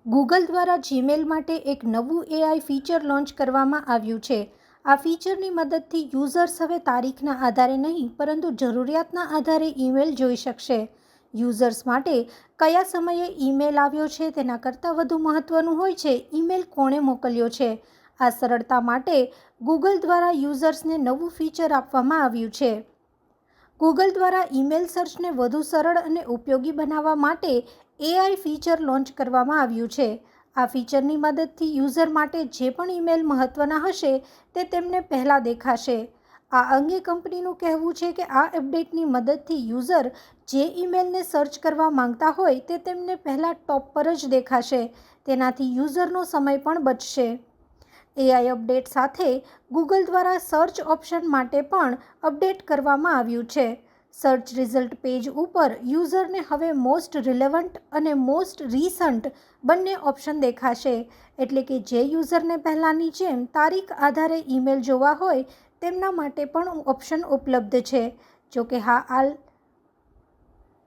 Google દ્વારા Gmail માટે એક નવું એઆઈ ફીચર લોન્ચ કરવામાં આવ્યું છે. આ ફીચરની મદદથી યુઝર્સ હવે તારીખના આધારે નહીં પરંતુ જરૂરિયાતના આધારે ઈમેલ જોઈ શકશે. યુઝર્સ માટે કયા સમયે ઈમેલ આવ્યો છે તેના કરતાં વધુ મહત્ત્વનું હોય છે ઈમેલ કોણે મોકલ્યો છે. આ સરળતા માટે ગૂગલ દ્વારા યુઝર્સને નવું ફીચર આપવામાં આવ્યું છે. ગૂગલ દ્વારા ઈમેલ સર્ચને વધુ સરળ અને ઉપયોગી બનાવવા માટે એઆઈ ફીચર લોન્ચ કરવામાં આવ્યું છે. આ ફીચરની મદદથી યુઝર માટે જે પણ ઈમેલ મહત્ત્વના હશે તે તેમને પહેલાં દેખાશે. આ અંગે કંપનીનું કહેવું છે કે આ અપડેટની મદદથી યુઝર જે ઈમેલને સર્ચ કરવા માંગતા હોય તે તેમને પહેલાં ટોપ પર જ દેખાશે. તેનાથી યુઝરનો સમય પણ બચશે. એઆઈ અપડેટ સાથે ગૂગલ દ્વારા સર્ચ ઓપ્શન માટે પણ અપડેટ કરવામાં આવ્યું છે. સર્ચ રિઝલ્ટ પેજ ઉપર યુઝરને હવે મોસ્ટ રિલેવન્ટ અને મોસ્ટ રિસન્ટ બંને ઓપ્શન દેખાશે. એટલે કે જે યુઝરને પહેલાંની જેમ તારીખ આધારે ઈમેલ જોવા હોય તેમના માટે પણ ઓપ્શન ઉપલબ્ધ છે. જોકે હાલ